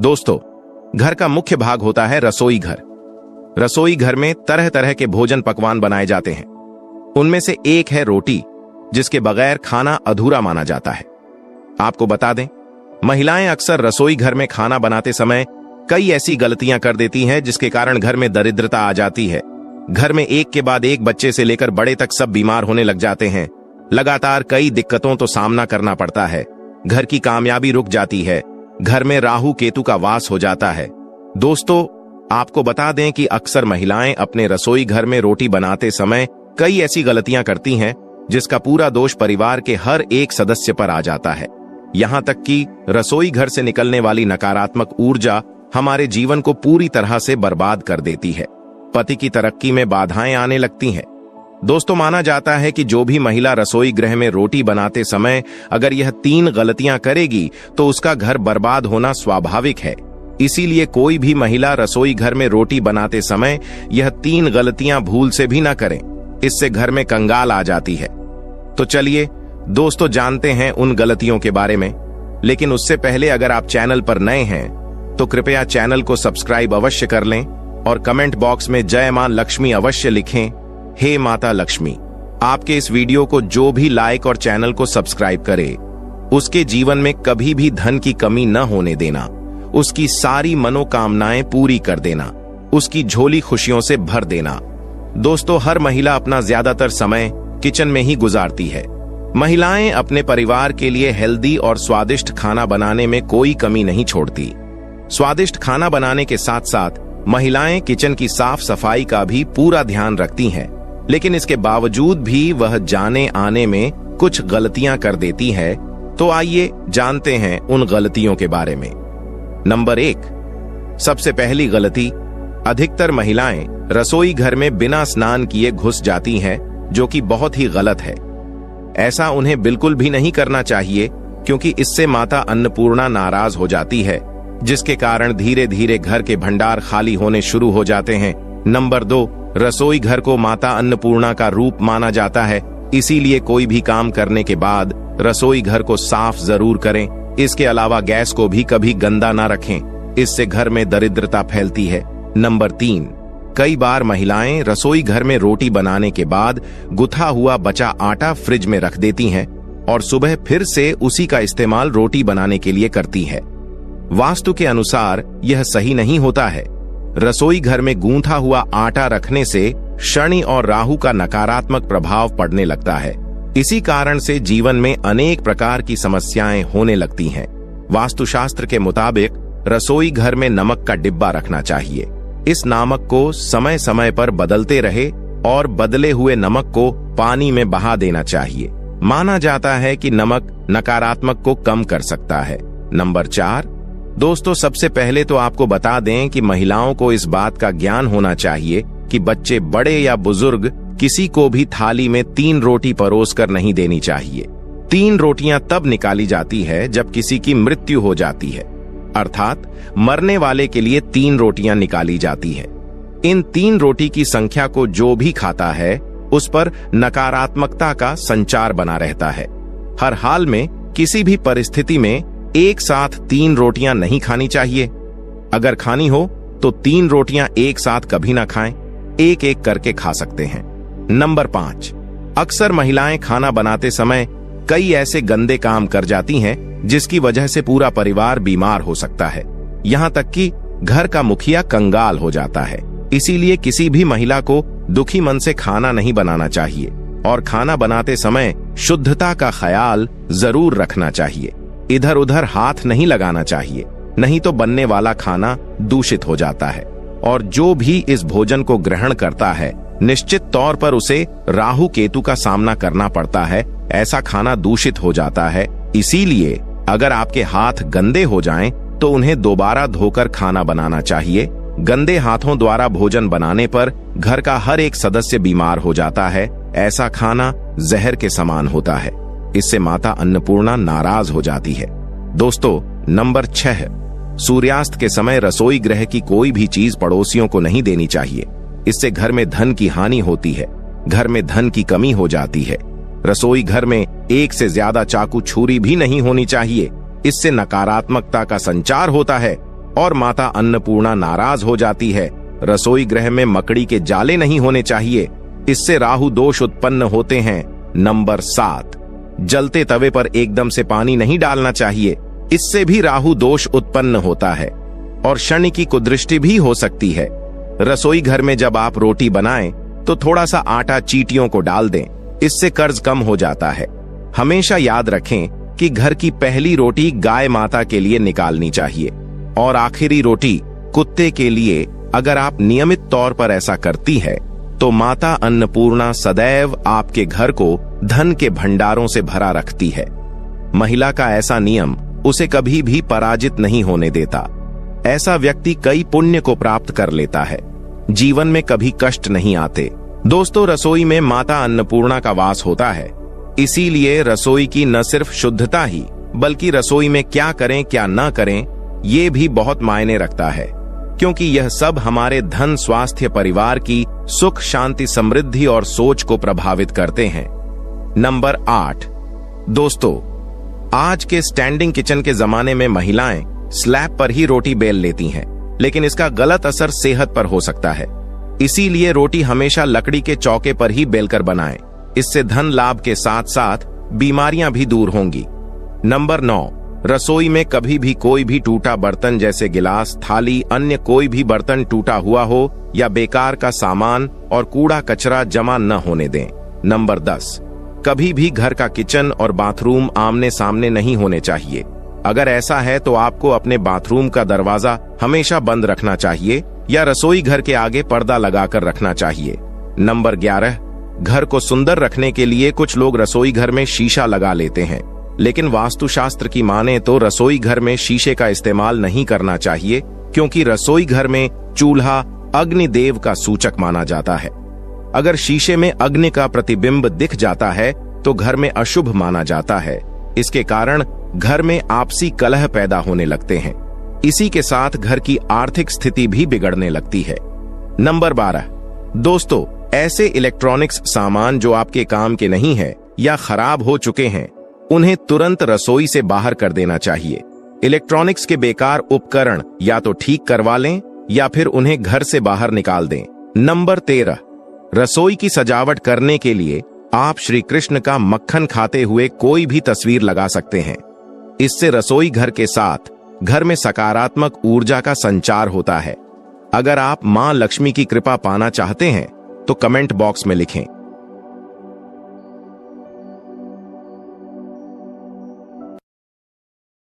दोस्तों, घर का मुख्य भाग होता है रसोई घर। रसोई घर में तरह तरह के भोजन पकवान बनाए जाते हैं। उनमें से एक है रोटी, जिसके बगैर खाना अधूरा माना जाता है। आपको बता दें, महिलाएं अक्सर रसोई घर में खाना बनाते समय कई ऐसी गलतियां कर देती हैं जिसके कारण घर में दरिद्रता आ जाती है। घर में एक के बाद एक बच्चे से लेकर बड़े तक सब बीमार होने लग जाते हैं। लगातार कई दिक्कतों तो सामना करना पड़ता है। घर की कामयाबी रुक जाती है। घर में राहु केतु का वास हो जाता है। दोस्तों, आपको बता दें कि अक्सर महिलाएं अपने रसोई घर में रोटी बनाते समय कई ऐसी गलतियां करती हैं जिसका पूरा दोष परिवार के हर एक सदस्य पर आ जाता है। यहां तक कि रसोई घर से निकलने वाली नकारात्मक ऊर्जा हमारे जीवन को पूरी तरह से बर्बाद कर देती है। पति की तरक्की में बाधाएं आने लगती हैं। दोस्तों, माना जाता है कि जो भी महिला रसोई गृह में रोटी बनाते समय अगर यह 3 गलतियां करेगी तो उसका घर बर्बाद होना स्वाभाविक है। इसीलिए कोई भी महिला रसोई घर में रोटी बनाते समय यह 3 गलतियां भूल से भी ना करें। इससे घर में कंगाल आ जाती है। तो चलिए दोस्तों, जानते हैं उन गलतियों के बारे में। लेकिन उससे पहले अगर आप चैनल पर नए हैं तो कृपया चैनल को सब्सक्राइब अवश्य कर लें और कमेंट बॉक्स में जय मां लक्ष्मी अवश्य लिखें। हे माता लक्ष्मी, आपके इस वीडियो को जो भी लाइक और चैनल को सब्सक्राइब करे, उसके जीवन में कभी भी धन की कमी न होने देना, उसकी सारी मनोकामनाएं पूरी कर देना, उसकी झोली खुशियों से भर देना। दोस्तों, हर महिला अपना ज्यादातर समय किचन में ही गुजारती है। महिलाएं अपने परिवार के लिए हेल्दी और स्वादिष्ट खाना बनाने में कोई कमी नहीं छोड़ती। स्वादिष्ट खाना बनाने के साथ साथ महिलाएं किचन की साफ सफाई का भी पूरा ध्यान रखती हैं। लेकिन इसके बावजूद भी वह जाने आने में कुछ गलतियां कर देती है। तो आइए जानते हैं उन गलतियों के बारे में। नंबर 1, सबसे पहली गलती, अधिकतर महिलाएं रसोई घर में बिना स्नान किए घुस जाती हैं, जो कि बहुत ही गलत है। ऐसा उन्हें बिल्कुल भी नहीं करना चाहिए, क्योंकि इससे माता अन्नपूर्णा नाराज हो जाती है, जिसके कारण धीरे धीरे घर के भंडार खाली होने शुरू हो जाते हैं। नंबर 2, रसोई घर को माता अन्नपूर्णा का रूप माना जाता है। इसीलिए कोई भी काम करने के बाद रसोई घर को साफ जरूर करें। इसके अलावा गैस को भी कभी गंदा ना रखें, इससे घर में दरिद्रता फैलती है। नंबर 3, कई बार महिलाएं रसोई घर में रोटी बनाने के बाद गुथा हुआ बचा आटा फ्रिज में रख देती हैं और सुबह फिर से उसी का इस्तेमाल रोटी बनाने के लिए करती है। वास्तु के अनुसार यह सही नहीं होता है। रसोई घर में गूंथा हुआ आटा रखने से शनि और राहु का नकारात्मक प्रभाव पड़ने लगता है। इसी कारण से जीवन में अनेक प्रकार की समस्याएं होने लगती हैं। वास्तुशास्त्र के मुताबिक रसोई घर में नमक का डिब्बा रखना चाहिए। इस नमक को समय समय पर बदलते रहे और बदले हुए नमक को पानी में बहा देना चाहिए। माना जाता है कि नमक नकारात्मक को कम कर सकता है। नंबर 4, दोस्तों, सबसे पहले तो आपको बता दें कि महिलाओं को इस बात का ज्ञान होना चाहिए कि बच्चे, बड़े या बुजुर्ग, किसी को भी थाली में 3 रोटी परोस कर नहीं देनी चाहिए। 3 रोटियां तब निकाली जाती है जब किसी की मृत्यु हो जाती है, अर्थात मरने वाले के लिए 3 रोटियां निकाली जाती है। इन 3 रोटी की संख्या को जो भी खाता है उस पर नकारात्मकता का संचार बना रहता है। हर हाल में, किसी भी परिस्थिति में एक साथ 3 रोटियां नहीं खानी चाहिए। अगर खानी हो तो 3 रोटियां एक साथ कभी ना खाएं, एक एक करके खा सकते हैं। नंबर 5, अक्सर महिलाएं खाना बनाते समय कई ऐसे गंदे काम कर जाती हैं जिसकी वजह से पूरा परिवार बीमार हो सकता है। यहां तक कि घर का मुखिया कंगाल हो जाता है। इसीलिए किसी भी महिला को दुखी मन से खाना नहीं बनाना चाहिए और खाना बनाते समय शुद्धता का ख्याल जरूर रखना चाहिए। इधर उधर हाथ नहीं लगाना चाहिए, नहीं तो बनने वाला खाना दूषित हो जाता है और जो भी इस भोजन को ग्रहण करता है निश्चित तौर पर उसे राहु केतु का सामना करना पड़ता है। ऐसा खाना दूषित हो जाता है। इसीलिए अगर आपके हाथ गंदे हो जाएं तो उन्हें दोबारा धोकर खाना बनाना चाहिए। गंदे हाथों द्वारा भोजन बनाने पर घर का हर एक सदस्य बीमार हो जाता है। ऐसा खाना जहर के समान होता है। इससे माता अन्नपूर्णा नाराज हो जाती है। दोस्तों, नंबर 6, सूर्यास्त के समय रसोई गृह की कोई भी चीज पड़ोसियों को नहीं देनी चाहिए। इससे घर में धन की हानि होती है, घर में धन की कमी हो जाती है। रसोई घर में एक से ज्यादा चाकू छुरी भी नहीं होनी चाहिए। इससे नकारात्मकता का संचार होता है और माता अन्नपूर्णा नाराज हो जाती है। रसोई गृह में मकड़ी के जाले नहीं होने चाहिए, इससे राहु दोष उत्पन्न होते हैं। नंबर 7, जलते तवे पर एकदम से पानी नहीं डालना चाहिए, इससे भी राहु दोष उत्पन्न होता है और शनि की कुदृष्टि भी हो सकती है। रसोई घर में जब आप रोटी बनाएं तो थोड़ा सा आटा चींटियों को डाल दें, इससे कर्ज कम हो जाता है। हमेशा याद रखें कि घर की पहली रोटी गाय माता के लिए निकालनी चाहिए और आखिरी रोटी कुत्ते के लिए। अगर आप नियमित तौर पर ऐसा करती है तो माता अन्नपूर्णा सदैव आपके घर को धन के भंडारों से भरा रखती है। महिला का ऐसा नियम उसे कभी भी पराजित नहीं होने देता। ऐसा व्यक्ति कई पुण्य को प्राप्त कर लेता है, जीवन में कभी कष्ट नहीं आते। दोस्तों, रसोई में माता अन्नपूर्णा का वास होता है, इसीलिए रसोई की न सिर्फ शुद्धता ही बल्कि रसोई में क्या करें क्या न करें ये भी बहुत मायने रखता है, क्योंकि यह सब हमारे धन, स्वास्थ्य, परिवार की सुख, शांति, समृद्धि और सोच को प्रभावित करते हैं। नंबर 8, दोस्तों, आज के स्टैंडिंग किचन के जमाने में महिलाएं स्लैब पर ही रोटी बेल लेती हैं, लेकिन इसका गलत असर सेहत पर हो सकता है। इसीलिए रोटी हमेशा लकड़ी के चौके पर ही बेलकर बनाएं, इससे धन लाभ के साथ साथ बीमारियां भी दूर होंगी। नंबर 9, रसोई में कभी भी कोई भी टूटा बर्तन जैसे गिलास, थाली, अन्य कोई भी बर्तन टूटा हुआ हो या बेकार का सामान और कूड़ा कचरा जमा न होने दें। नंबर 10, कभी भी घर का किचन और बाथरूम आमने सामने नहीं होने चाहिए। अगर ऐसा है तो आपको अपने बाथरूम का दरवाजा हमेशा बंद रखना चाहिए या रसोई घर के आगे पर्दा लगाकर रखना चाहिए। नंबर 11, घर को सुंदर रखने के लिए कुछ लोग रसोई घर में शीशा लगा लेते हैं, लेकिन वास्तुशास्त्र की माने तो रसोई घर में शीशे का इस्तेमाल नहीं करना चाहिए, क्योंकि रसोई घर में चूल्हा अग्निदेव का सूचक माना जाता है। अगर शीशे में अग्नि का प्रतिबिंब दिख जाता है तो घर में अशुभ माना जाता है। इसके कारण घर में आपसी कलह पैदा होने लगते हैं। इसी के साथ घर की आर्थिक स्थिति भी बिगड़ने लगती है। नंबर 12, दोस्तों, ऐसे इलेक्ट्रॉनिक्स सामान जो आपके काम के नहीं है या खराब हो चुके हैं, उन्हें तुरंत रसोई से बाहर कर देना चाहिए। इलेक्ट्रॉनिक्स के बेकार उपकरण या तो ठीक करवा लें या फिर उन्हें घर से बाहर निकाल दें। नंबर 13, रसोई की सजावट करने के लिए आप श्री कृष्ण का मक्खन खाते हुए कोई भी तस्वीर लगा सकते हैं। इससे रसोई घर के साथ घर में सकारात्मक ऊर्जा का संचार होता है। अगर आप मां लक्ष्मी की कृपा पाना चाहते हैं तो कमेंट बॉक्स में लिखें।